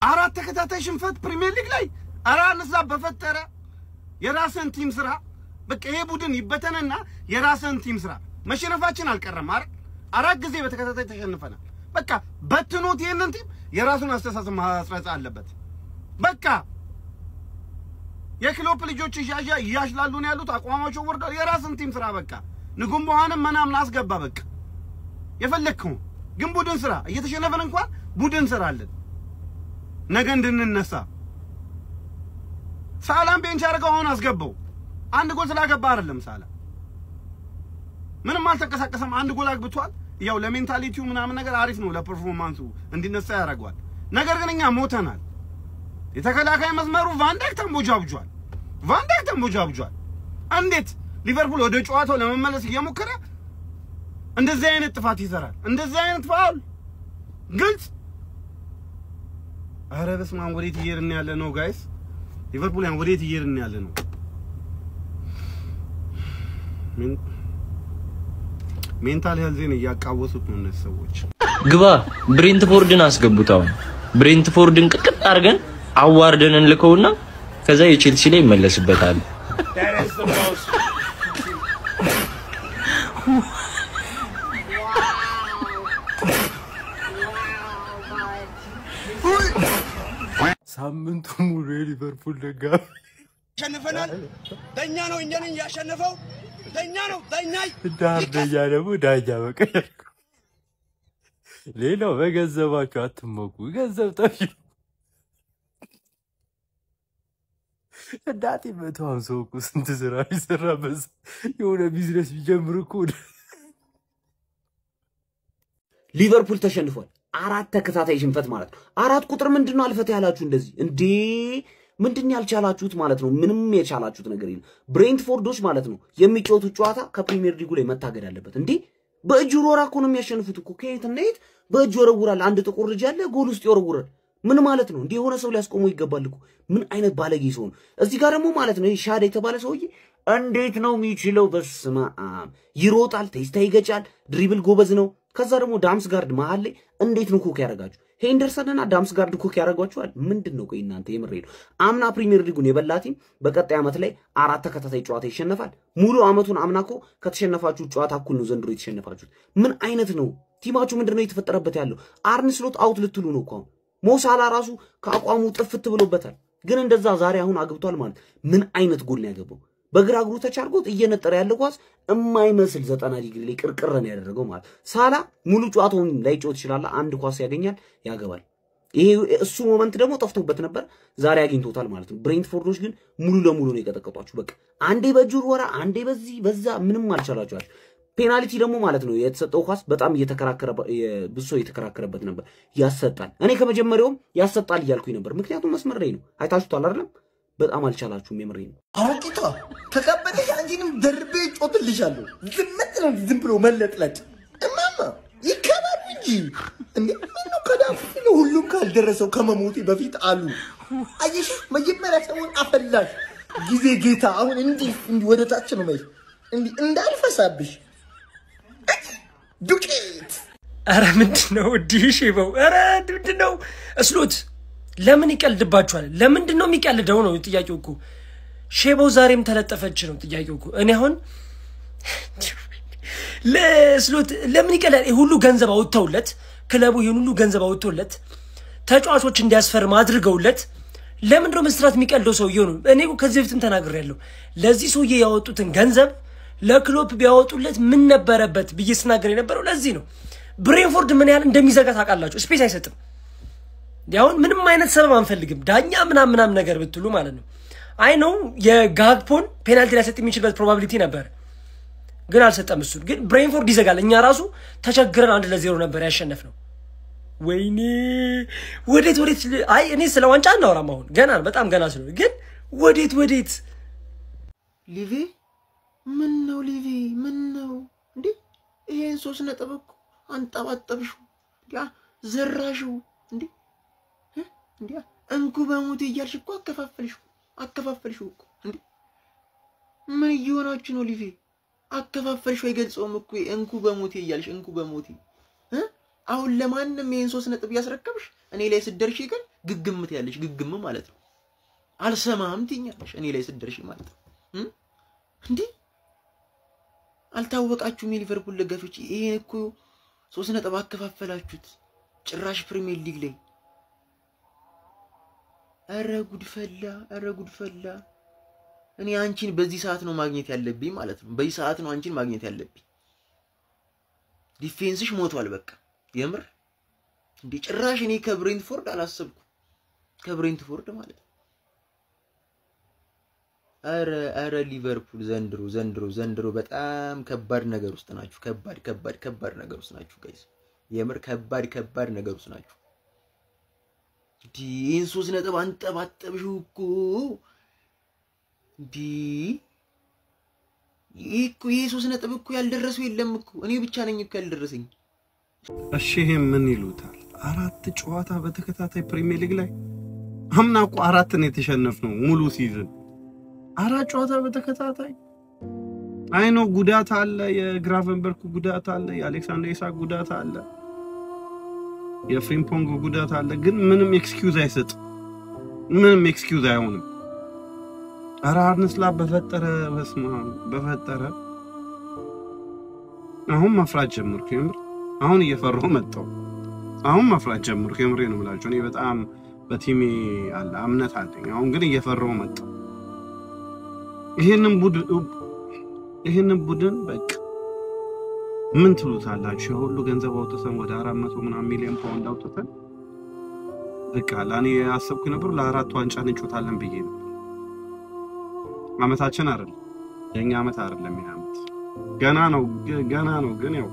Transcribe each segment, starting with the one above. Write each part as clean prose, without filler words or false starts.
አራት ተከታታይ ሽንፈት ፕሪሚየር ሊግ ላይ አራንሳ በፈጠረ የራስን ቲም ስራ በቃ ይሄ ቡድን ይበተነና የራስን ቲም ስራ መሸነፋችን አልቀረም አይደል አራት ጊዜ በተከታታይ ተሸንፈናል በቃ በትኖት ይሄንን ቲም የራሱን አስተሳሰብ ማስረጽ አለበት በቃ የክሎፕ ልጆች ያሽላሉ ነው ያሉት አቋማቸው ወርደው የራስን ቲም ስራ በቃ ንጉም በኋላ ምናምን አስገባ በቃ የፈለከው ግን ቡድን ስራ እየተሸነፈን እንኳን ቡድን ስራ አለን ነገ እንድንነሳ ሳላም ቤንች አርጋው አሁን አስገባው አንድ ጎል ስላገባ አይደለም ሳላ ምንም አልተንቀሳቀሰም አንድ ጎል አግብቷል ያው ለሜንታሊቲው ምናምን ነገር አሪፍ ነው ለፐርፎርማንሱ እንዲነሳ ያደርጋል ነገር ግን እኛ ሞተናል የተከላካይ መስመሩ ቫንዳይክ ተንቦጃብጇል እንዴት ሊቨርፑል ወደ ጨዋታው ለመመለስ እየሞከረ እንደዚህ አይነት ጥፋት ይሰራል እንደዚህ አይነት ፋውል ግልጽ አረ በስመ አብ ወዴት እየሄድን ያለ ነው ጋይስ ሊቨርፑል ያን ወዴት እየሄድን ያለ ነው ሜንታል ሄልዝን ያቃወሱት ነው እነዚህ ሰዎች ግባ ብሬንትፎርድን አስገቡታው ብሬንትፎርድን ቅጥቅጥ አርገን አዋርደን እንልከውና ከዛ የቼልሲ ላይ ይመለስበታል ሳምንቱ ሙሉ ሊቨርፑል ደጋፊ ሸነፈናል ዳኛ ነው እኛን ያሸነፈው ዳኛ ነው ዳኛይ ዳኛ ደግሞ ዳኛ በቃ ሌላው በገንዘባችሁ አትመኩ ገንዘብ ጠፊ እንዳት ይመጣው ሰው ስንት ስራ ይሰራበት የሆነ ቢዝነስ ቢጀምር እኮ ሊቨርፑል ተሸንፏል አራት ተከታታይ ሽንፈት ማለት ነው አራት ቁጥር ምንድነው አልፈት ያላችሁ እንደዚህ እንዴ ምንድነው ያልቻላችሁት ማለት ነው ምንም የቻላችሁት ነገር የለም ብሬንትፎርዶች ማለት ነው የሚጫወቱት ጨዋታ ከፕሪሚየር ሊጉ ላይ መታገድ አለበት እንዴ በእጁ ሮራ እኮ ነው የሚያሸንፉት እኮ ከየት እና የት በእጁ ወረውራል አንድ ጥቁር ልጅ አለ ጎል ውስጥ ይወረውራል ምን ማለት ነው እንዴ የሆነ ሰው ሊያስቆመው ይገባል እኮ ምን አይነት ባለጌ ሰው ነው እዚህ ጋር ደግሞ ማለት ነው ሻዳ የተባለ ሰውዬ እንዴት ነው የሚችለው በስመ አብ ይሮጣል ቴስታ ይገጫል ድሪብል ጎበዝ ነው ከዛ ደግሞ ዳምስጋርድ መሃል ላይ እንዴት ነው ኩክ ያረጋችሁ ሄንደርሰንና ዳምስጋርድ ኩክ ያረጋችኋል ምንድነው ቆይ እናንተ የምር ሄዱ አምና ፕሪሚየር ሊጉን የበላቲም በቀጣይ አመት ላይ አራት ተከታታይ ጨዋታ ይሸነፋል ሙሉ አመቱን አምናኮ ከተሸነፋችሁ ጨዋታ እኩል ነው ዘንድሮ የተሸነፋችሁት ምን አይነት ነው ቲማችሁ ምንድነው የተፈጠረበት ያለው አርነ ስሎት አውት ልትሉ ነው እኮ ሞሳላ ራሱ ከአቋሙ ጥፍት ብሎበታል ግን እንደዛ ዛሬ አሁን አግብቷል ማለት ምን አይነት ጎል ነው ያገባው በግራ እግሩ ተቻርጎት እየነጠረ ያለ ኳስ የማይመስል 90 ዲግሪ ላይ ቅርቅረን ያደረገው ማለት ሳላ ሙሉ ጨዋታውን ላይ ጮት ይችላል አንድ ኳስ ያገኛል ያገባል ይሄ እሱ ሞመንት ደግሞ ጠፍቶበት ነበር ዛሬ አግኝቶታል ማለት ነው ብሬንትፎርዶች ግን ሙሉ ለሙሉ ነው የቀጠቀጧችሁ በቃ አንዴ በጁር ወራ አንዴ በዚህ በዛ ምንም አልቻላችኋል ፔናልቲ ደግሞ ማለት ነው የተሰጠው ኳስ በጣም ብዙ የተከራከረበት ነበር ያሰጣል እኔ ከመጀመሪያውም ያሰጣል ይያልኩኝ ነበር ምክንያቱም መስመር ላይ ነው አይታችሁታል አይደለም በጣም አልቻላችሁም የምሬ ነው አውቂቷ ተቀበለሽ አንቺንም ደርቤ ጮትልሻለሁ ዝም ብሎ መለጥለጥ እማማ ይከባል እንጂ እንዴ ምነው ከዳፍ ነው ሁሉም ካልደረሰው ከመሞቴ በፊት አሉ አየሽ መጀመሪያ ሰውን አፈላሽ ጊዜ ጌታ አሁን እንዲህ ወደ ታች ነው ማለት እንዲህ እንዳልፈሳብሽ ዱቄት አረ ምንድነው ዲሽበው አረ ምንድነው እስሎት ለምን ይቀልድባችኋል ለምንድነው የሚቀልደው ነው ጥያቄው እኮ ሼባው ዛሬም ተለጠፈች ነው ጥያቄው እኮ እኔ አሁን ለስሎት ለምን ይቀልዳል ሁሉ ገንዘብ አውጥተውለት ክለቡ ይሄን ሁሉ ገንዘብ አውጥተውለት ተጫዋቾች እንዲያስፈርም አድርገውለት ለምንድነው መስራት የሚቀልደው ሰውዬው ነው እኔ ከዚህ በፊትም ተናግሬያለሁ ለዚህ ሰውዬ ያወጡትን ገንዘብ ለክሎፕ ቢያወጡለት ምን ነበረበት ብዬስናገር የነበረው ለዚህ ነው ብሬንፎርድ ምን ያህል እንደሚዘጋ ታውቃላችሁ ስፔስ አይሰጥም ያውን ምንም አይነት ሰበብ አንፈልግም ዳኛ ምናምን ነገር ብትሉ ማለት ነው አይ ነው የጋግፖን ፔናልቲ ላይ ሰጥ የሚችልበት ፕሮባቢሊቲ ነበር ግን አልሰጠም እሱ ግን ብሬንፎርድ ይዘጋል እኛ ራሱ ተቸግረን 1-0 ነበር ያሸነፍነው ወይኔ ወዴት አይ እኔ ስለ ዋንጫ እናወራም አሁን ገና በጣም ገና ስለሆነ ግን ወዴት ሊቪ ምን ነው ሊቪ ምን ነው እንዴ ይሄን 3 ነጥብ እኮ አንጠባጠብሽው ያ ዘራሽው እንዴ እንኩ በሞት እያልሽ እኮ አከፋፈልሽው እኮ እንዴ ምን ይሆናችሁ ነው ሊቪ አከፋፈልሽው አይገልጸውም እኮ እንኩ በሞቴ እያልሽ እንኩ በሞቴ አሁን ለማንንም ይሄን 3 ነጥብ ያስረከብሽ እኔ ላይ ስደርሺ ግን ግግምት ያለሽ ግግም ማለት ነው አልሰማም ትኛለሽ እኔ ላይ ስደርሺ ማለት ነው እንዴ አልታወቃችሁም የሊቨርፑል ደጋፊዎች ይሄን እኮ 3 ነጥብ አከፋፈላችሁት ጭራሽ ፕሪሚየር ሊግ ላይ አረ ጉድፈላ እኔ አንቺን በዚህ ሰዓት ነው ማግኘት ያለብኝ ማለት ነው በዚህ ሰዓት ነው አንቺን ማግኘት ያለብኝ ዲፌንስሽ ሞቷል በቃ የምር እንዴ ጭራሽ እኔ ከብሬንትፎርድ አላሰብኩ ከብሬንትፎርድ ማለት አረ ሊቨርፑል ዘንድሮ በጣም ከባድ ነገር ውስጥ ናችሁ ከባድ ነገር ውስጥ ናችሁ ጋይስ የምር ከባድ ነገር ውስጥ ናችሁ ዲን 3 ነጥብ አንጠባጠብሽው እኮ ይሄ 3 ነጥብ እኮ ያልደረሰው የለም እኮ እኔ ብቻ ነኝ እኮ ያልደረሰኝ እሺ ምን ይሉታል 4 ጨዋታ በተከታታይ ፕሪሚየር ሊግ ላይ አምና እኮ 4 ነው የተሸነፍነው ሙሉ ሲዝን 4 ጨዋታ በተከታታይ አይኖ ጉዳት አለ የግራቨንበርግ ጉዳት አለ የአሌክሳንደር ኢሳክ ጉዳት አለ የፍሪምፖንግ ጉዳት አለ ግን ምንም ኤክስኪውዝ አይሰጥ ምንም ኤክስኪውዝ አይሆንም አራርንስላ በፈጠረ አሁን መፍራት ጀመርኩ የምር አሁን እየፈራሁ መጣሁ አሁን መፍራት ጀመርኩ የምሬ ነው ብላችሁ እኔ በጣም በቲሜ አለ አምነት አለኝ አሁን ግን እየፈራሁ መጣሁ ይሄንን ቡድን በቃ ምን ትሉታላችሁ ሁሉ ገንዘብ አውጥተን ወደ 400 ምናምን ሚሊዮን ፓውንድ አውጥተን በቃ ለኔ ያሰብኩ ነበር ለአራት ዋንጫ እንጮታለን ብዬ ነው አመታችን አይደል የኛ አመት አይደለም ያመት ገና ነው ግን ያው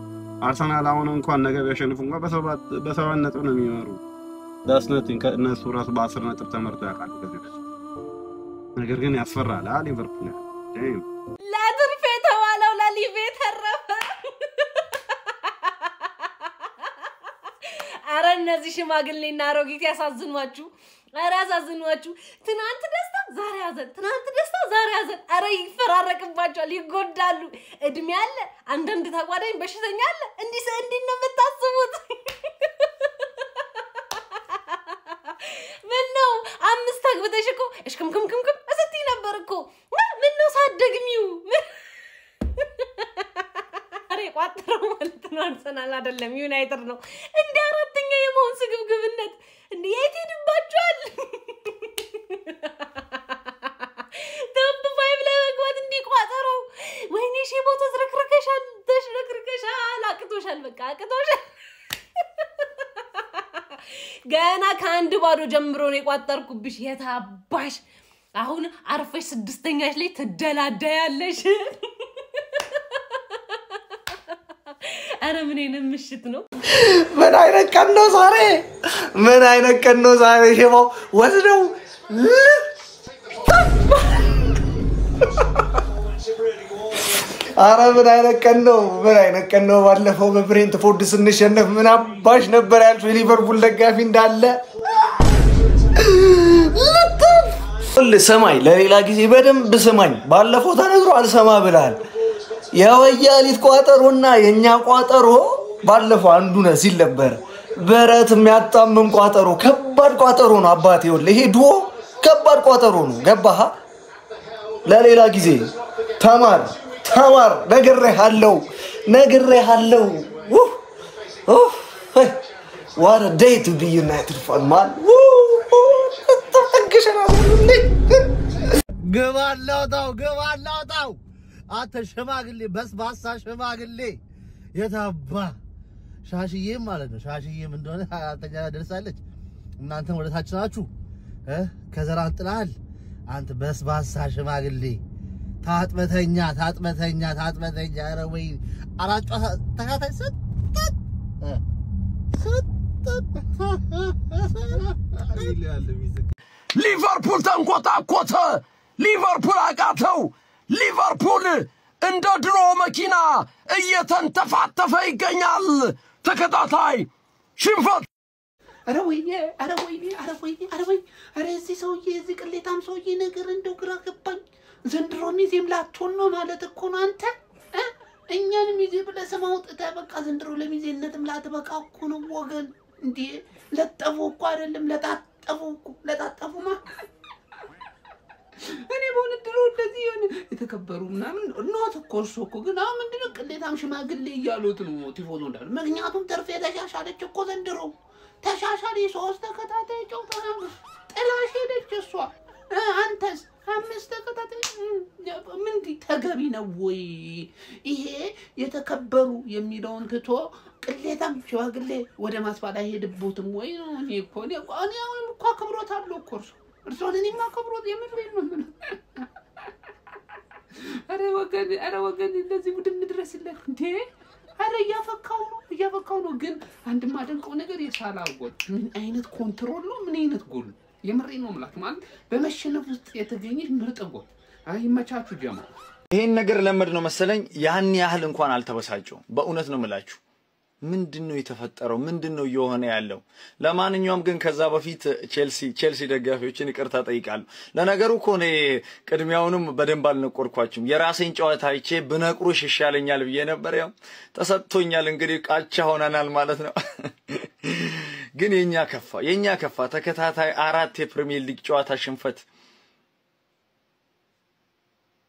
አርሰናል አሁን እንኳን ነገር ያሸንፉ እንኳን በ7 ነጥብ ነው የሚመሩ ዳስነቲን ከነሱ ራሱ በ10 ነጥብ ተመርጦ ያውቃል ከዚህ ነገር ግን ያስፈራል ሊቨርፑል ለትርፌ ተዋለው ለሊቬ ተረፈ አረ እነዚህ ሽማግሌና አሮጊት ያሳዝኗችሁ ትናንት ደስታ ዛሬ ሐዘን አረ ይፈራረቅባቸዋል ይጎዳሉ እድሜ አለ አንዳንድ ተጓዳኝ በሽተኛ አለ እንዲህ ነው የምታስቡት ምን ነው 5 ተግብተሽ እኮ እሽክምክምክም እስቲ ነበር እኮ ምን ነው ሳደግሚው አሬ ቋጥረው ማለት ነው አርሰናል አይደለም ዩናይትድ ነው እንደ አራተኛ የመሆን ስግብግብነት እንዴ የት ሄድባችኋል ቶፕ 5 ላይ መግባት እንዲቋጠረው ወይኔ ሼቦ ተዝረክርከሻል አቅቶሻል ገና ከአንድ ባዶ ጀምሮ ነው የቋጠርኩብሽ የታባሽ አሁን አርፈሽ 6ኛሽ ላይ ትደላደያለሽ አረ ምን አይነት ምሽት ነው ምን አይነት ቀን ነው ዛሬ ሼባው ወስደው አረ ምን አይነት ቀን ነው ባለፈው በብሬንትፎርድ ስንሸነፍ ምን አባሽ ነበር ያልሽው ሊቨርፑል ደጋፊ እንዳለ ሰማይ ለሌላ ጊዜ በደንብ ሰማኝ ባለፈው ተነግሮ አልሰማ ብላል የወያሊት ቋጠሮና የኛ ቋጠሮ ባለፈው አንዱ ነው ሲል ነበር በረት የሚያጣምም ቋጠሮ ከባድ ቋጠሮ ነው አባቴ ወለ ይሄ ዱኦ ከባድ ቋጠሮ ነው ገባህ ለሌላ ጊዜ ተማር ነግሬሃለሁ what a day to be United fan man ገባላውጣው አተ ሸማግሌ በስባሳ ሸማግሌ የታባ ሻሽዬ ማለት ነው ሻሽዬም እንደሆነ አራተኛ ደርሳለች እናንተ ወደ ታች ናችሁ ከዘራን ጥላል አንተ በስባሳ ሸማግሌ ታጥመተኛ ኧረ ወይ አራጫ ተካታይ ሰጥ ሊቨርፑል ተንቆጣቆተ ሊቨርፑል አቃተው ሊቨርፑል እንደ ድሮ መኪና እየተንተፋተፈ ይገኛል ተከታታይ ሽንፈት አረ ወይኔ እዚህ ሰውዬ እዚህ ቅሌታም ሰውዬ ነገር እንደው ግራ ገባኝ ዘንድሮ ሚዜም ላትሆን ነው ማለት እኮ ነው አንተ እኛን ሚዜ ብለህ ስም አውጥተህ በቃ ዘንድሮ ለሚዜነትም ላትበቃ እኮ ነው ወገን። እንዴ ለጠፉ እኮ አይደለም ለጣጠፉ እኮ ለጣጠፉማ እኔ በእውነት ድሮ እንደዚህ የሆነ የተከበሩ ምናምን ኖት እኮ እሱ እኮ ግን አሁን ምንድነው ቅሌታም ሽማግሌ እያሉት ነው ቲፎዞ እንዳሉ። ምክንያቱም ተርፌ ተሻሻለች እኮ ዘንድሮ ተሻሻለ። 3 ተከታታይ ጨዋታ ጥላሽ ሄደች እሷ። አንተስ 5 ተከታታይ ምን ተገቢ ነው ወይ? ይሄ የተከበሩ የሚለውን ትቶ ቅሌታም ሽማግሌ ወደ ማስባዳ ሄድቦትም ወይ ነው? እኔ አሁን እኮ አክብሮታለሁ እኮ እርሶ ለኔማ አክብሮት የምሬን ነው። ኧረ ወገን እንደዚህ ቡድን ድረስለት እንዴ! ኧረ እያፈካው ነው። ግን አንድ ማደንቀው ነገር የሳላ ጎል ምን አይነት ኮንትሮል ነው! ምን አይነት ጎል! የምሬን ነው ማለት ማለት በመሸነፍ ውስጥ የተገኘ ምርጥ ጎል። አይመቻችሁ ጀማ። ይሄን ነገር ለምድ ነው መሰለኝ ያን ያህል እንኳን አልተበሳጨው። በእውነት ነው የምላችሁ። ምንድነው የተፈጠረው? ምንድነው እየሆነ ያለው? ለማንኛውም ግን ከዛ በፊት ቼልሲ ደጋፊዎችን ይቅርታ ጠይቃለሁ። ለነገሩ እኮ እኔ ቅድሚያውንም በደንብ አልነቆርኳችሁም። የራሴን ጨዋታ አይቼ ብነቅሩሽ ይሻለኛል ብዬ ነበር። ያው ተሰጥቶኛል። እንግዲህ ቃቻ ሆነናል ማለት ነው። ግን የኛ ከፋ ተከታታይ 4 የፕሪሚየር ሊግ ጨዋታ ሽንፈት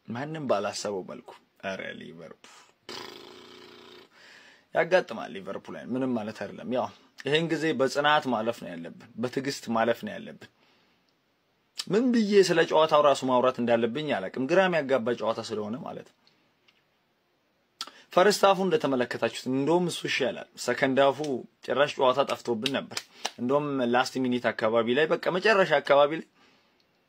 ማንንም ባላሰበው መልኩ። አረ ሊቨርፑል ያጋጥማል። ሊቨርፑል ምንም ማለት አይደለም። ያው ይሄን ጊዜ በጽናት ማለፍ ነው ያለብን፣ በትግስት ማለፍ ነው ያለብን። ምን ብዬ ስለ ጨዋታው ራሱ ማውራት እንዳለብኝ አላቅም። ግራም ያጋባ ጨዋታ ስለሆነ ማለት ነው። ፈርስት ሃፉ እንደተመለከታችሁት እንደውም እሱ ይሻላል። ሰከንድ ሃፉ ጭራሽ ጨዋታ ጠፍቶብን ነበር። እንደውም ላስት ሚኒት አካባቢ ላይ በቃ መጨረሻ አካባቢ ላይ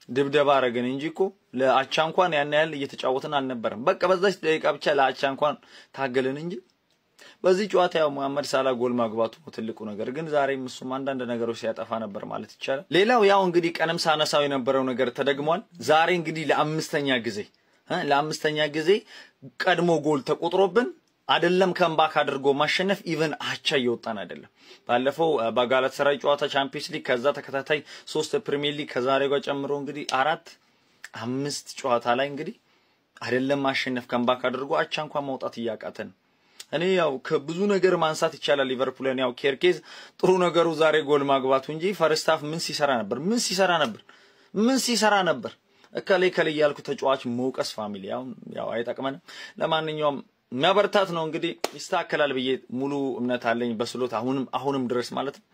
ድብደባ አረገን እንጂ እኮ ለአቻ እንኳን ያን ያህል እየተጫወትን አልነበረም። በቃ በዛች ደቂቃ ብቻ ለአቻ እንኳን ታገልን እንጂ በዚህ ጨዋታ ያው መሐመድ ሳላ ጎል ማግባቱ ትልቁ ነገር። ግን ዛሬም እሱም አንዳንድ ነገሮች ሲያጠፋ ነበር ማለት ይቻላል። ሌላው ያው እንግዲህ ቀንም ሳነሳው የነበረው ነገር ተደግሟል። ዛሬ እንግዲህ ለአምስተኛ ጊዜ ቀድሞ ጎል ተቆጥሮብን አይደለም ከምባክ አድርጎ ማሸነፍ ኢቭን አቻ እየወጣን አይደለም። ባለፈው በጋላታሳራይ ጨዋታ ቻምፒየንስ ሊግ ከዛ ተከታታይ 3 ፕሪሚየር ሊግ ከዛሬ ጋር ጨምሮ እንግዲህ 5 ጨዋታ ላይ እንግዲህ አይደለም ማሸነፍ ከምባክ አድርጎ አቻ እንኳን ማውጣት እያቃተን። እኔ ያው ከብዙ ነገር ማንሳት ይቻላል። ሊቨርፑልን ያው ኬርኬዝ ጥሩ ነገሩ ዛሬ ጎል ማግባቱ እንጂ ፈርስት ሃፍ ምን ሲሰራ ነበር ከሌ ያልኩ ተጫዋች መውቀስ ፋሚሊ ያው አይጠቅመንም። ለማንኛውም መበርታት ነው እንግዲህ ይስተካከላል ብዬ ሙሉ እምነት አለኝ በስሎት አሁንም ድረስ ማለት ነው።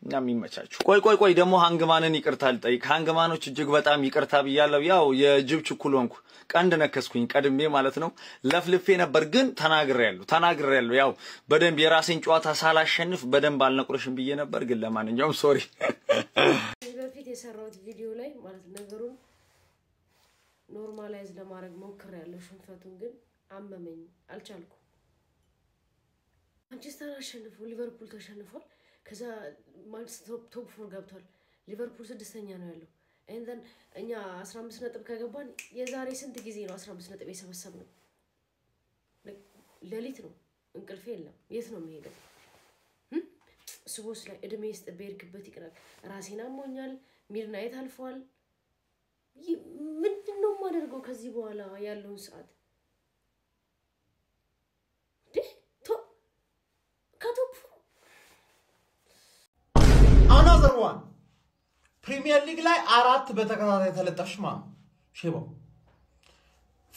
እናም ይመቻችሁ። ቆይ ደግሞ ሃንግማንን ይቅርታ ልጠይቅ። ሃንግማኖች እጅግ በጣም ይቅርታ ብያለሁ። ያው የጅብ ችኩል ሆንኩ፣ ቀንድ ነከስኩኝ ቀድሜ ማለት ነው። ለፍልፌ ነበር ግን ተናግሬያለሁ። ያው በደንብ የራሴን ጨዋታ ሳላሸንፍ በደንብ አልነቁርሽም ብዬ ነበር። ግን ለማንኛውም ሶሪ። በፊት የሰራሁት ቪዲዮ ላይ ማለት ነገሩን ኖርማላይዝ ለማድረግ ሞክሬያለሁ። ሽንፈቱን ግን አመመኝ፣ አልቻልኩም። ማንቸስተር አሸንፎ ሊቨርፑል ተሸንፏል። ከዛ ማንቸስተር ቶፕ 4 ገብቷል። ሊቨርፑል 6ኛ ነው ያለው። እንደን እኛ 15 ነጥብ ከገባን የዛሬ ስንት ጊዜ ነው 15 ነጥብ የሰበሰብነው? ሌሊት ነው፣ እንቅልፍ የለም። የት ነው የሚሄደው? ስቦስ ላይ እድሜ ውስጥ በርክበት ይቀራል። ራሴን አሞኛል። ሚድናይት አልፏል። ምንድነው ማደርገው ከዚህ በኋላ ያለውን ሰዓት? Another one. ፕሪሚየር ሊግ ላይ 4 በተከታታይ ተለጣሽ ማለት ሼባው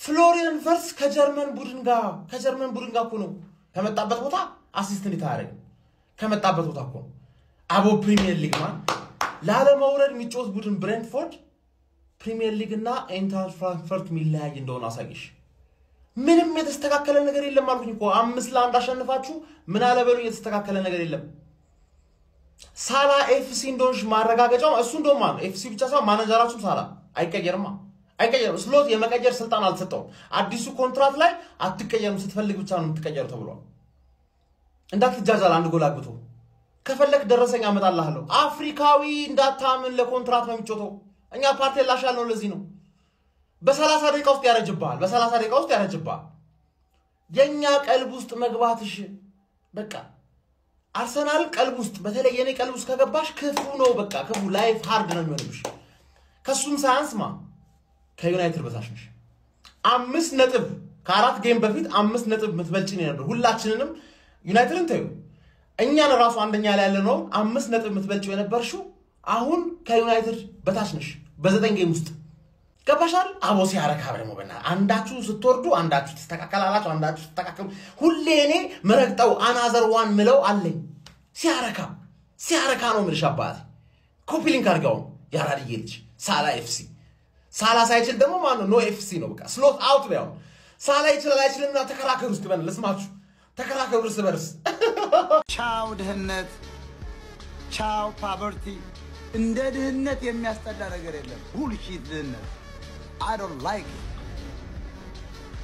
ፍሎሪያን ቨርስ ከጀርመን ቡድን ጋር እኮ ነው ከመጣበት ቦታ አሲስት እንዲታረግ ከመጣበት ቦታ እኮ አቦ ፕሪሚየር ሊግ ማን ላለመውረድ የሚጮት ቡድን ብሬንትፎርድ ፕሪሚየር ሊግ እና ኤንትራንስ ፍራንክፈርት ሚላያይ እንደሆነ አሳይሽ። ምንም የተስተካከለ ነገር የለም አልኩኝ እኮ 5-1 አሸንፋችሁ ምን አለበሉ የተስተካከለ ነገር የለም። ሳላ ኤፍሲ እንደሆንሽ ማረጋገጫው እሱ እንደውም ማለት ኤፍሲ ብቻ ሳይሆን ማኔጀራችሁ ሳላ አይቀየርም። ስሎት የመቀየር ስልጣን አልተሰጠውም። አዲሱ ኮንትራት ላይ አትቀየርም፣ ስትፈልግ ብቻ ነው የምትቀየረው ተብሏል። እንዳትጃጃል አንድ ጎል አግብቶ ከፈለክ ደረሰኝ አመጣልሃለሁ። አፍሪካዊ እንዳታምን ለኮንትራት ነው የሚጮተው። እኛ ፓርቲ ላሻል ነው ለዚህ ነው በ30 ደቂቃ ውስጥ ያረጅባል። የኛ ቀልብ ውስጥ መግባትሽ በቃ አርሰናል ቀልብ ውስጥ በተለይ የኔ ቀልብ ውስጥ ከገባሽ ክፉ ነው። በቃ ክፉ ላይፍ ሃርድ ነው የሚሆንብሽ። ከሱም ሳያንስማ ከዩናይትድ በታች ነሽ። 5 ነጥብ ከአራት ጌም በፊት 5 ነጥብ የምትበልጭ ነበር ሁላችንንም ዩናይትድን ተዩ እኛን ራሱ አንደኛ ላይ ያለ ነው 5 ነጥብ የምትበልጭ የነበርሽው አሁን ከዩናይትድ በታች ነሽ በ9 ጌም ውስጥ ገባሻል አቦ ሲያረካ ደግሞ በእና አንዳችሁ ስትወርዱ አንዳችሁ ተስተካከላላችሁ አንዳችሁ ተስተካከሉ ሁሌ እኔ መረግጠው አናዘር ዋን ምለው አለኝ ሲያረካ ነው ምልሽ አባቴ ኮፒ ሊንክ አድርጋው ያራድዬ ልጅ ሳላ ኤፍሲ ሳላ ሳይችል ደግሞ ማን ነው ኖ ኤፍሲ ነው በቃ ስሎት አውት ነው ሳላ ይችላል አይችልምና ተከራከሩ እስቲ በል ለስማችሁ ተከራከሩ እርስ በርስ ቻው ድህነት ቻው ፖቨርቲ እንደ ድህነት የሚያስጠላ ነገር የለም ቡልሺት ድህነት I don't like it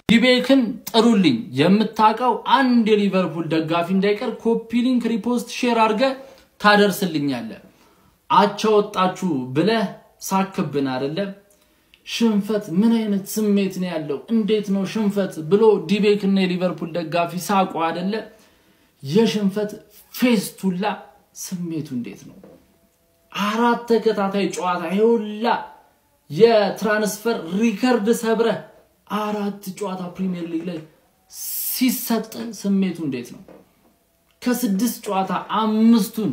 ዲቤክን ጥሩልኝ የምታቀው አንድ የሊቨርፑል ደጋፊ እንዳይቀር ኮፒ ሊንክ ሪፖስት ሼር አድርገ ታደርስልኛለ አቻወጣችሁ ብለ ሳክብን አይደለም ሽንፈት ምን አይነት ስሜት ነው ያለው እንዴት ነው ሽንፈት ብሎ ዲቤክና የሊቨርፑል ደጋፊ ሳቁ አይደለ የሽንፈት ፌስቱላ ስሜቱ እንዴት ነው አራት ተከታታይ ጨዋታ ይሁላ የትራንስፈር ሪከርድ ሰብረ አራት ጨዋታ ፕሪሚየር ሊግ ላይ ሲሰጥ ስሜቱ እንዴት ነው ከ6 ጨዋታ 5ቱን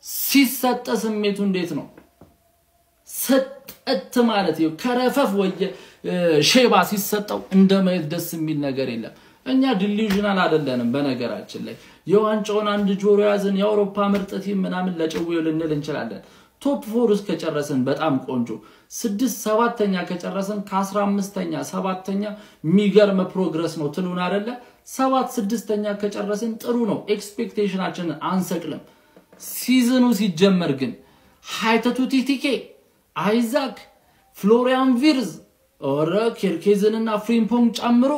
ሲሰጥ ስሜቱ እንዴት ነው ሰጠት ማለት ነው ከረፈፍ ወየ ሼባ ሲሰጠው እንደማይል ደስ የሚል ነገር የለም እኛ ዲሉዥናል አይደለንም በነገራችን ላይ የዋንጫውን አንድ ጆሮ ያዘን የአውሮፓ ምርጥ ቲም ምናምን ለጨውየው ልንል እንችላለን ቶፕ 4 ውስጥ ከጨረሰን በጣም ቆንጆ 6-7ኛ ከጨረሰን ከ15ኛ 7ኛ ሚገርም ፕሮግረስ ነው ትሉን አይደለ 7-6ኛ ከጨረሰን ጥሩ ነው ኤክስፔክቴሽናችንን አንሰቅልም ሲዝኑ ሲጀመር ግን ሃይተቱ ቲቲኬ አይዛክ ፍሎሪያን ቪርዝ ኦረ ኬርኬዝንና ፍሪምፖንግ ጨምሮ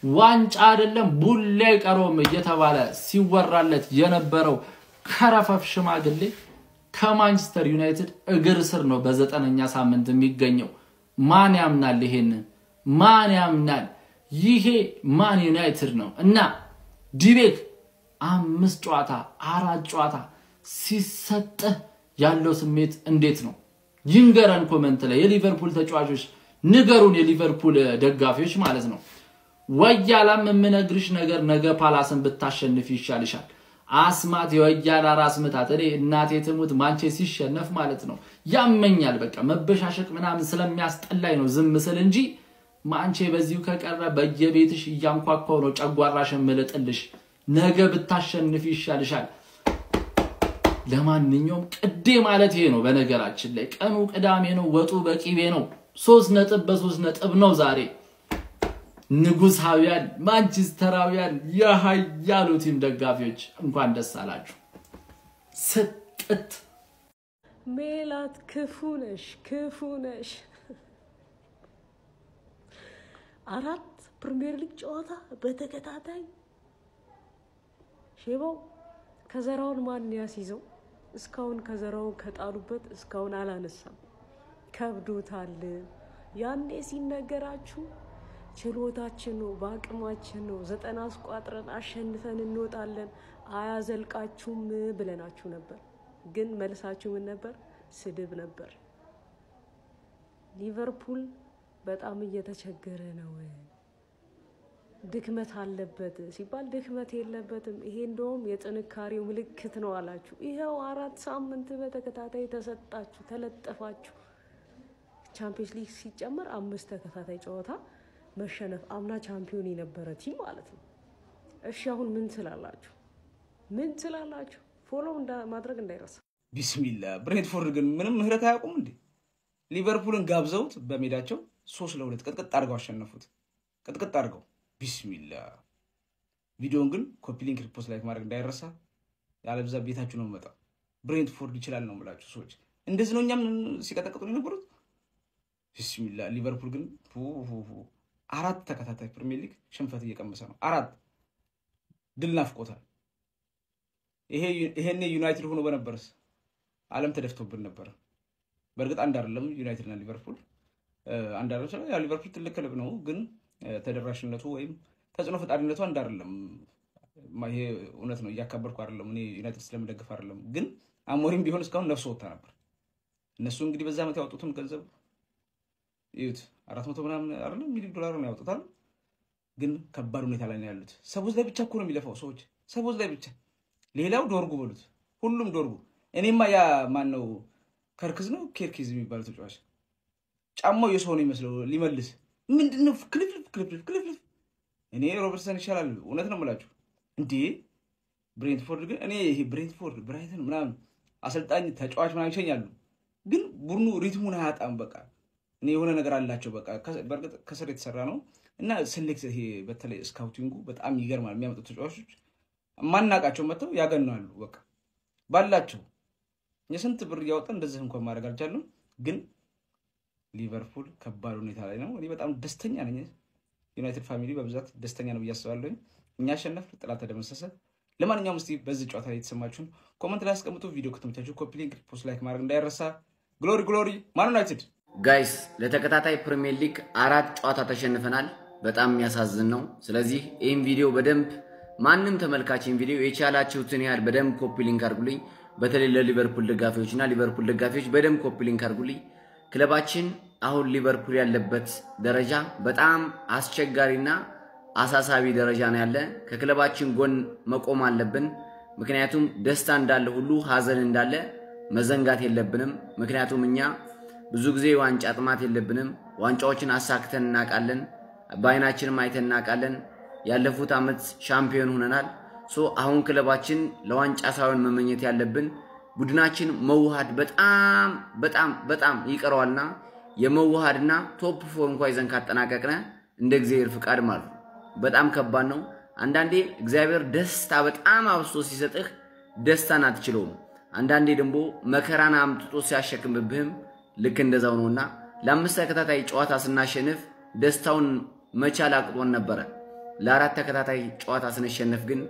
ዋንጫ አይደለም ቡሌ ቀሮም እየተባለ ሲወራለት የነበረው ከረፈፍ ሽማግሌ ከማንቸስተር ዩናይትድ እግር ስር ነው በ9ኛ ሳምንት የሚገኘው ማን ያምናል ይሄንን ማን ያምናል ይሄ ማን ዩናይትድ ነው እና ዲቤክ 5 ጨዋታ 4 ጨዋታ ሲሰጥ ያለው ስሜት እንዴት ነው ይንገረን ኮሜንት ላይ የሊቨርፑል ተጫዋቾች ንገሩን የሊቨርፑል ደጋፊዎች ማለት ነው ወያላም የምነግርሽ ነገር ነገ ፓላስን ብታሸንፍ ይሻልሻል አስማት የወያላ ራስ ምታት እኔ እናቴ ትሙት ማንቸስተር ሲሸነፍ ማለት ነው ያመኛል በቃ መበሻሸቅ ምናምን ስለሚያስጠላኝ ነው ዝም ስል እንጂ ማንቸስተር በዚሁ ከቀረ በየቤትሽ እያንኳኳው ነው ጨጓራሽን መለጥልሽ ነገ ብታሸንፍ ይሻልሻል ለማንኛውም ቅዴ ማለት ይሄ ነው በነገራችን ላይ ቀኑ ቅዳሜ ነው ወጡ በቂቤ ነው 3 ነጥብ በ3 ነጥብ ነው ዛሬ ንጉሳውያን ማንቸስተራውያን የሃያሉ ቲም ደጋፊዎች እንኳን ደስ አላችሁ ስጥት ሜላት ክፉነሽ 4 ፕሪሚየር ሊግ ጨዋታ በተከታታይ ሼባው ከዘራውን ማን ያስይዘው እስካሁን ከዘራውን ከጣሉበት እስካሁን አላነሳም ከብዶታል ያኔ ሲነገራችሁ ችሎታችን ነው ባቅማችን ነው 90 አስቋጥረን አሸንፈን እንወጣለን አያዘልቃችሁም ብለናችሁ ነበር ግን መልሳችሁ ምን ነበር ስድብ ነበር ሊቨርፑል በጣም እየተቸገረ ነው ድክመት አለበት ሲባል ድክመት የለበትም ይሄ እንደውም የጥንካሬው ምልክት ነው አላችሁ ይሄው 4 ሳምንት በተከታታይ ተሰጣችሁ ተለጠፋችሁ ቻምፒየንስ ሊግ ሲጨመር 5 ተከታታይ ጨዋታ መሸነፍ አምና ቻምፒዮን የነበረ ቲም ማለት ነው እሺ አሁን ምን ትላላችሁ ፎሎ ማድረግ እንዳይረሳ ቢስሚላህ ብሬንትፎርድ ግን ምንም ምህረት አያውቁም እንዴ ሊቨርፑልን ጋብዘውት በሜዳቸው 3-2 ቅጥቅጥ አድርገው አሸነፉት ቅጥቅጥ አድርገው ቢስሚላህ ቪዲዮን ግን ኮፒ ሊንክ ሪፖስት ላይክ ማድረግ እንዳይረሳ ያለብዛ ቤታችሁ ነው መጣ ብሬንትፎርድ ይችላል ነው ብላችሁ ሰዎች እንደዚህ ነው እኛም ሲቀጠቅጡ የነበሩት ቢስሚላህ ሊቨርፑል ግን 4 ተከታታይ ፕሪሚየር ሊግ ሽንፈት እየቀመሰ ነው 4 ድል ናፍቆታል ይሄኔ ዩናይትድ ሆኖ በነበርስ ዓለም ተደፍቶብን ነበር በርግጥ አንድ አይደለም ዩናይትድ እና ሊቨርፑል አንድ አይደለም ያው ሊቨርፑል ትልቅ ክለብ ነው ግን ተደራሽነቱ ወይም ተጽዕኖ ፈጣሪነቱ አንድ አይደለም ይሄ እውነት ነው ያካበርኩ አይደለም እኔ ዩናይትድ ስለምደግፍ አይደለም ግን አሞሪም ቢሆን እስካሁን ነፍሱ ወጣ ነበር እነሱ እንግዲህ በዛ ዓመት ያወጡትን ገንዘብ ይዩት 400 ምናምን አይደለም ሚሊዮን ዶላር ነው ያወጡታል ግን ከባድ ሁኔታ ላይ ነው ያሉት። ሰቦዝ ላይ ብቻ እኮ ነው የሚለፋው ሰዎች፣ ሰቦዝ ላይ ብቻ። ሌላው ዶርጉ በሉት፣ ሁሉም ዶርጉ። እኔማ ያ ማን ነው ከርክዝ ነው ኬርኪዝ የሚባለው ተጫዋች ጫማው የሰው ነው የሚመስለው ሊመልስ ምንድነው ክልፍልፍ። እኔ ሮበርትሰን ይሻላል እውነት ነው የምላችሁ እንዴ። ብሬንትፎርድ ግን እኔ ይሄ ብሬንትፎርድ ብራይተን ምናምን አሰልጣኝ ተጫዋች ምናምን ይሸኛሉ፣ ግን ቡድኑ ሪትሙን አያጣም። በቃ እኔ የሆነ ነገር አላቸው። በቃ በርግጥ ከስር የተሰራ ነው እና ሴሌክት ይሄ በተለይ ስካውቲንጉ በጣም ይገርማል። የሚያመጡት ተጫዋቾች ማናቃቸው መተው ያገናሉ። በቃ ባላቸው የስንት ብር እያወጣን እንደዚህ እንኳን ማድረግ አልቻለም። ግን ሊቨርፑል ከባድ ሁኔታ ላይ ነው። እኔ በጣም ደስተኛ ነኝ። ዩናይትድ ፋሚሊ በብዛት ደስተኛ ነው ብዬ አስባለሁ። እኛ አሸነፍን፣ ጥላት ተደመሰሰ። ለማንኛውም እስቲ በዚህ ጨዋታ ላይ የተሰማችሁን ኮሜንት ላይ አስቀምጡ። ቪዲዮ ከተመቻችሁ ኮፒ ሊንክ፣ ፖስት ላይክ ማድረግ እንዳይረሳ። ግሎሪ ግሎሪ ማን ዩናይትድ ጋይስ። ለተከታታይ ፕሪሚየር ሊግ 4 ጨዋታ ተሸንፈናል። በጣም የሚያሳዝን ነው። ስለዚህ ይህን ቪዲዮ በደንብ ማንም ተመልካችን ቪዲዮ የቻላችሁትን ያህል በደንብ ኮፒ ሊንክ አድርጉልኝ። በተለይ ለሊቨርፑል ደጋፊዎችና ሊቨርፑል ደጋፊዎች በደንብ ኮፒ ሊንክ አድርጉልኝ። ክለባችን አሁን ሊቨርፑል ያለበት ደረጃ በጣም አስቸጋሪና አሳሳቢ ደረጃ ነው ያለ። ከክለባችን ጎን መቆም አለብን። ምክንያቱም ደስታ እንዳለ ሁሉ ሀዘን እንዳለ መዘንጋት የለብንም። ምክንያቱም እኛ ብዙ ጊዜ ዋንጫ ጥማት የለብንም። ዋንጫዎችን አሳክተን እናቃለን፣ ባይናችንም አይተን እናቃለን። ያለፉት አመት ሻምፒዮን ሆነናል። አሁን ክለባችን ለዋንጫ ሳይሆን መመኘት ያለብን ቡድናችን መዋሃድ በጣም በጣም በጣም ይቀረዋልና የመዋሃድና ቶፕ 4 እንኳን ይዘን ካጠናቀቅነ እንደ እግዚአብሔር ፍቃድ ማለት ነው። በጣም ከባድ ነው። አንዳንዴ እግዚአብሔር ደስታ በጣም አብስቶ ሲሰጥህ ደስታን አትችለውም። አንዳንዴ ደግሞ መከራን አምጥቶ ሲያሸክምብህም ልክ እንደዛው ነውና ለ5 ተከታታይ ጨዋታ ስናሸንፍ ደስታውን መቻል አቅቶን ነበር። ለ4 ተከታታይ ጨዋታ ስንሸነፍ ግን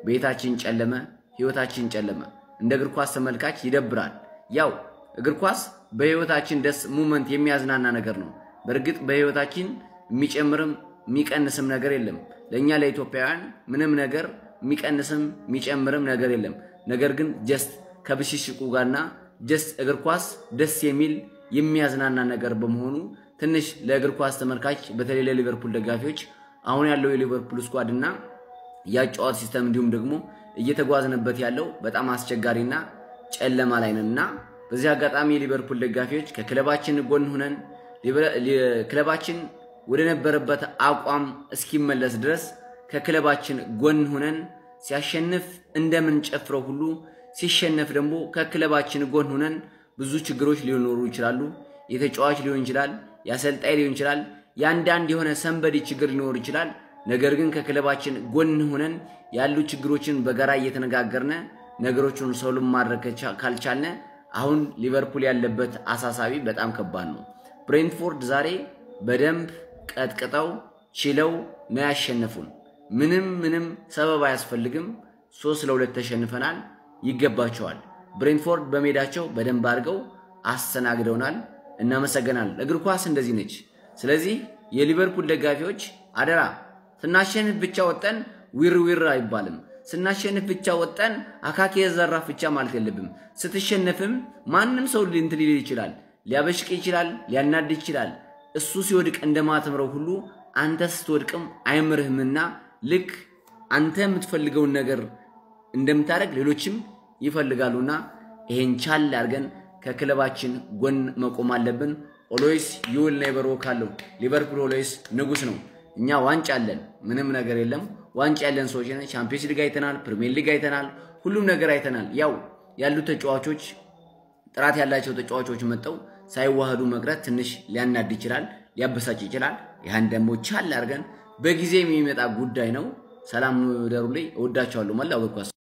ቤታችን ጨለመ፣ ህይወታችን ጨለመ። እንደ እግር ኳስ ተመልካች ይደብራል። ያው እግር ኳስ በህይወታችን ደስ ሞመንት የሚያዝናና ነገር ነው። በርግጥ በህይወታችን የሚጨምርም የሚቀንስም ነገር የለም። ለኛ ለኢትዮጵያውያን ምንም ነገር የሚቀንስም የሚጨምርም ነገር የለም። ነገር ግን ጀስት ከብሽሽቁ ጋርና ጀስት እግር ኳስ ደስ የሚል የሚያዝናና ነገር በመሆኑ ትንሽ ለእግር ኳስ ተመልካች በተለይ ለሊቨርፑል ደጋፊዎች አሁን ያለው የሊቨርፑል ስኳድና ያጫዋት ሲስተም እንዲሁም ደግሞ እየተጓዝንበት ያለው በጣም አስቸጋሪና ጨለማ ላይ ነንና በዚህ አጋጣሚ የሊቨርፑል ደጋፊዎች ከክለባችን ጎን ሆነን ክለባችን ወደ ነበረበት አቋም እስኪመለስ ድረስ ከክለባችን ጎን ሆነን ሲያሸንፍ እንደምን ጨፍረው ሁሉ ሲሸነፍ ደግሞ ከክለባችን ጎን ሆነን ብዙ ችግሮች ሊኖሩ ይችላሉ። የተጫዋች ሊሆን ይችላል፣ ያሰልጣኝ ሊሆን ይችላል፣ ያንዳንድ የሆነ ሰንበዲ ችግር ሊኖር ይችላል። ነገር ግን ከክለባችን ጎን ሆነን ያሉ ችግሮችን በጋራ እየተነጋገርነ ነገሮችን ሶልቭ ማድረግ ካልቻልነ አሁን ሊቨርፑል ያለበት አሳሳቢ በጣም ከባድ ነው። ብሬንትፎርድ ዛሬ በደንብ ቀጥቅጠው ችለው ነው ያሸነፉን። ምንም ሰበብ አያስፈልግም። 3-2 ተሸንፈናል። ይገባቸዋል። ብሬንትፎርድ በሜዳቸው በደንብ አድርገው አስተናግደውናል። እናመሰግናለን። እግር ኳስ እንደዚህ ነች። ስለዚህ የሊቨርፑል ደጋፊዎች አደራ ስናሸንፍ ብቻ ወጣን ዊር አይባልም። ስናሸንፍ ብቻ ወጣን አካኪ የዘራፍ ብቻ ማለት የለብም። ስትሸነፍም ማንም ሰው ሊንት ሊል ይችላል፣ ሊያበሽቅ ይችላል፣ ሊያናድ ይችላል። እሱ ሲወድቅ እንደማትምረው ሁሉ አንተ ስትወድቅም አይምርህምና ልክ አንተ የምትፈልገውን ነገር እንደምታረግ ሌሎችም ይፈልጋሉና ይሄን ቻል አድርገን ከክለባችን ጎን መቆም አለብን። ኦልዌይስ ዩል ኔቨር ዎክ አለው። ሊቨርፑል ኦልዌይስ ንጉስ ነው። እኛ ዋንጫ አለን፣ ምንም ነገር የለም። ዋንጫ ያለን ሰዎች ነን። ቻምፒየንስ ሊግ አይተናል፣ ፕሪሚየር ሊግ አይተናል፣ ሁሉም ነገር አይተናል። ያው ያሉት ተጫዋቾች ጥራት ያላቸው ተጫዋቾች መጣው ሳይዋሃዱ መቅረት ትንሽ ሊያናድ ይችላል፣ ሊያበሳጭ ይችላል። ያን ደግሞ ቻል አድርገን በጊዜ የሚመጣ ጉዳይ ነው። ሰላም ደሩልኝ። እወዳችኋለሁ። መላው እግር ኳስ